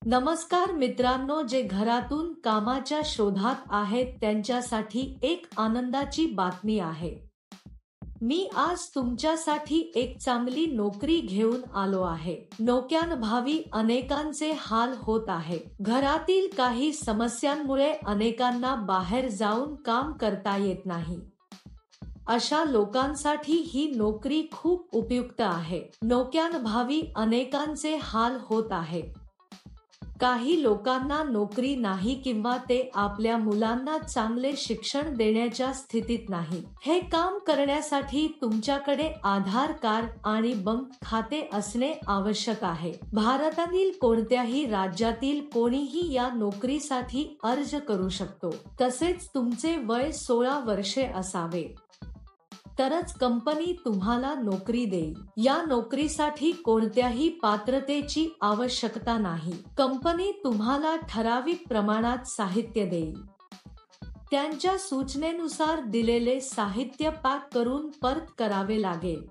नमस्कार मित्रांनो, जे घरातून कामाच्या शोधात आहेत त्यांच्यासाठी एक आनंदाची बातमी आहे. मी आज तुमच्यासाठी एक चांगली नोकरी घेऊन आलो आहे. नोकऱ्यांअभावी अनेकांचे हाल होत आहे. घरातील काही समस्यांमुळे अनेकांना बाहेर जाऊन काम करता येत नाही. अशा लोकांसाठी ही नोकरी खूप उपयुक्त आहे. नोकऱ्यांअभावी अनेकांचे हाल होत आहेत. काही लोकांना नोकरी नाही किंवा ते आपल्या मुलांना चांगले शिक्षण देण्याच्या स्थितीत नाही. हे काम करण्यासाठी तुमच्याकडे आधार कार्ड आणि बँक खाते असणे आवश्यक आहे. भारतातील कोणत्याही राज्यातील कोणीही या नोकरीसाठी अर्ज करू शकतो. तसेच तुमचे वय 16 वर्षे असावे, तरच कंपनी तुम्हाला नोकरी देईल. या नोकरीसाठी कोणत्याही पात्रतेची आवश्यकता नाही. कंपनी तुम्हाला ठराविक प्रमाणात साहित्य देईल. त्यांच्या सूचनेनुसार दिलेले साहित्य पॅक करून परत करावे लागेल.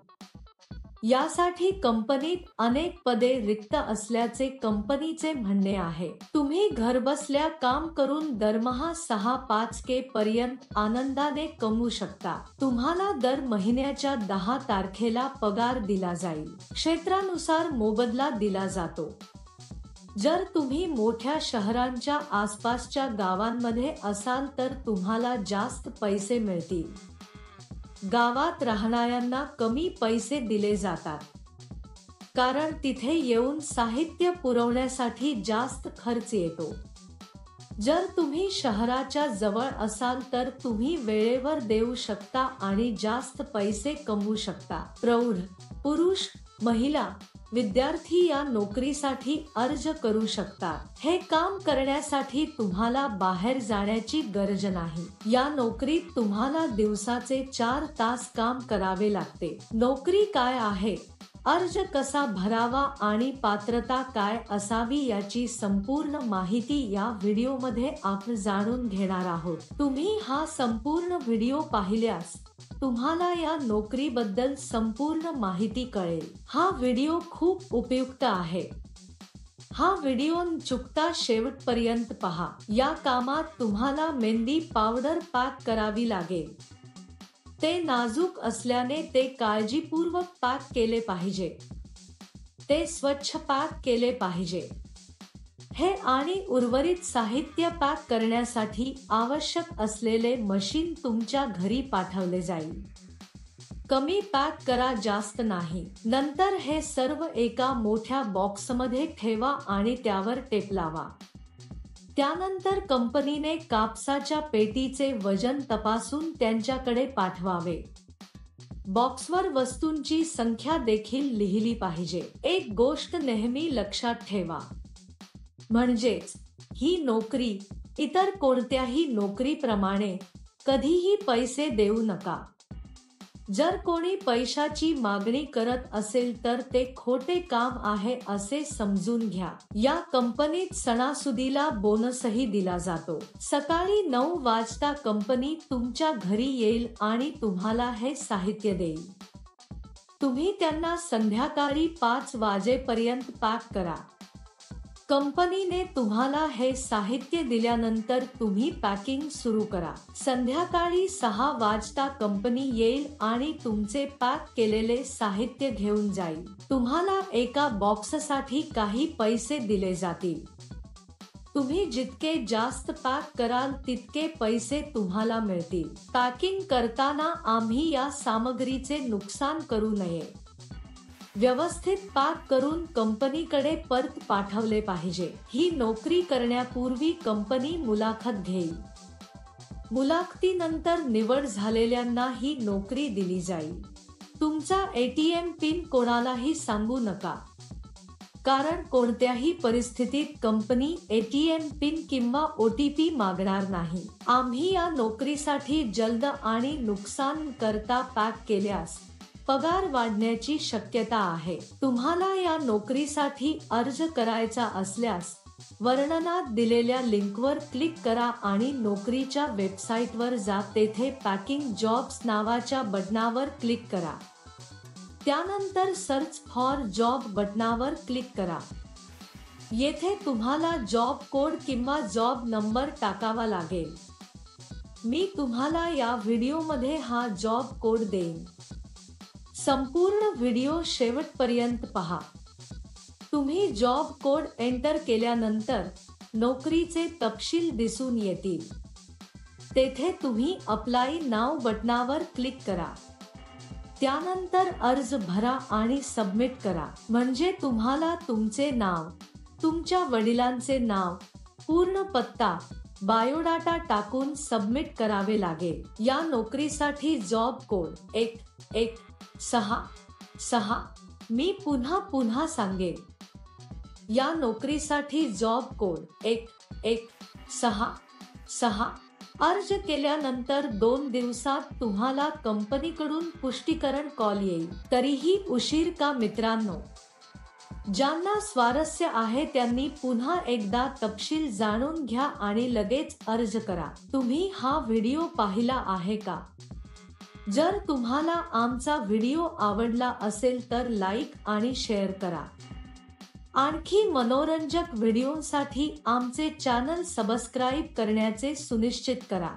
यासाठी कंपनीत अनेक पदे रिक्त असल्याचे कंपनीचे म्हणणे आहे. तुम्ही घरबसल्या काम करून दरमहा 6-5K पर्यंत आनंदाने कमवू शकता. तुम्हाला दर महिन्याच्या 10 तारखेला पगार दिला जाईल. क्षेत्रानुसार मोबदला दिला जातो. जर तुम्ही मोठ्या शहरांच्या आसपासच्या गावांमध्ये असाल तर तुम्हाला जास्त पैसे मिळतील. गावात राहणाऱ्यांना कमी पैसे दिले जातात, कारण तिथे येऊन साहित्य पुरवण्यासाठी जास्त खर्च येतो. जर तुम्ही शहराच्या जवळ असाल तर तुम्ही वेळेवर देऊ शकता आणि जास्त पैसे कमवू शकता. प्रौढ, पुरुष, महिला, विद्यार्थी या नोकरीसाठी अर्ज करू शकतात. हे काम करण्यासाठी तुम्हाला बाहेर जाण्याची गरज नाही. या नोकरीत तुम्हाला दिवसाचे 4 तास काम करावे लागते. नोकरी काय आहे, अर्ज कसा भरावा आणि पात्रता काय असावी याची संपूर्ण माहिती या व्हिडिओमध्ये आपण जाणून घेणार आहोत. तुम्ही हा संपूर्ण व्हिडिओ पाहिल्यास तुम्हाला या नोकरीबद्दल संपूर्ण माहिती कळेल. हा व्हिडिओ खूप उपयुक्त आहे. हा व्हिडिओ न चुकता शेवटपर्यंत पहा. या कामात तुम्हाला मेहंदी पावडर पॅक करावी लागेल. ते नाजूक असल्याने ते काळजीपूर्वक पॅक केले पाहिजे. ते स्वच्छ पॅक केले पाहिजे. हे आणि उर्वरित साहित्य पॅक करण्यासाठी आवश्यक असलेले मशीन तुमच्या घरी पाठवले जाईल. कमी पॅक करा, जास्त नाही. नंतर हे सर्व एका मोठ्या बॉक्समध्ये ठेवा आणि त्यावर टेप लावा. त्यानंतर कंपनीने कापसाच्या पेटीचे वजन तपासून त्यांच्याकडे पाठवावे. बॉक्सवर वस्तूंची संख्या देखील लिहिली पाहिजे. एक गोष्ट नेहमी लक्षात ठेवा, म्हणजेच ही नोकरी इतर कोणत्याही नोकरीप्रमाणे कधीही पैसे देऊ नका. जर कोणी पैशाची मागणी करत असेल तर ते खोटे काम आहे असे समजून घ्या. या कंपनीत सणासुदीला बोनसही दिला जातो. सकाळी 9 वाजता कंपनी तुमच्या घरी येईल आणि तुम्हाला हे साहित्य देईल. तुम्ही त्यांना संध्याकाळी 5 वाजेपर्यंत पॅक करा. कंपनीने तुम्हाला हे साहित्य दिल्यानंतर तुम्ही पॅकिंग सुरू करा. संध्याकाळी 6 वाजता कंपनी येईल आणि तुमचे पॅक केलेले साहित्य घेऊन जाईल. तुम्हाला एका बॉक्ससाठी काही पैसे दिले जातील. तुम्ही जितके जास्त पॅक कराल तितके पैसे तुम्हाला मिळतील. पॅकिंग करताना आम्ही या सामग्रीचे नुकसान करू नये. व्यवस्थित पॅक करून कंपनीकडे परत पाठवले पाहिजे. ही नोकरी करण्यापूर्वी कंपनी मुलाखत घेईल. मुलाखतीनंतर निवड झालेल्यांना ही नोकरी दिली जाईल. तुमचा ATM पिन कोणालाही सांगू नका, कारण कोणत्याही परिस्थितीत कंपनी ATM पिन किंवा OTP मागणार नाही. आम्ही या नोकरीसाठी जलद आणि नुकसान करता पॅक केल्यास पगार वाढण्याची शक्यता आहे. तुम्हाला या नोकरीसाठी अर्ज करायचा असल्यास वर्णनात दिलेल्या लिंकवर क्लिक करा आणि नोकरीच्या वेबसाईटवर जा. तेथे पॅकिंग जॉब्स नावाच्या बटनावर क्लिक करा. त्यानंतर सर्च फॉर जॉब बटनावर क्लिक करा. येथे तुम्हाला जॉब कोड किंवा जॉब नंबर टाकावा लागेल. मी तुम्हाला या व्हिडिओमध्ये हा जॉब कोड देईन. संपूर्ण व्हिडिओ शेवटपर्यंत पहा. तुम्ही जॉब कोड एंटर केल्यानंतर नोकरीचे तपशील दिसून येतील. तेथे तुम्ही अप्लाय नाव बटनावर क्लिक करा. त्यानंतर अर्ज भरा आणि सबमिट करा. म्हणजे तुम्हाला तुमचे नाव, तुमच्या वडिलांचे नाव, पूर्ण पत्ता, बायोडाटा टाकून सबमिट करावे लागेल. या नोकरीसाठी जॉब कोड 1166. मी पुन्हा सांगेन. या नोकरीसाठी जॉब कोड 1166. अर्ज केल्यानंतर 2 दिवसात तुम्हाला कंपनीकडून पुष्टीकरण कॉल येईल. तरीही उशीर का मित्रांनो? ज्यांना स्वारस्य आहे त्यांनी पुन्हा एकदा तपशील जाणून घ्या आणि लगेच अर्ज करा. तुम्ही हा व्हिडिओ पाहिला आहे का? जर तुम्हाला आमचा व्हिडिओ आवडला असेल तर लाईक आणि शेअर करा. आणखी मनोरंजक व्हिडिओसाठी आमचे चॅनल सबस्क्राईब करण्याचे सुनिश्चित करा.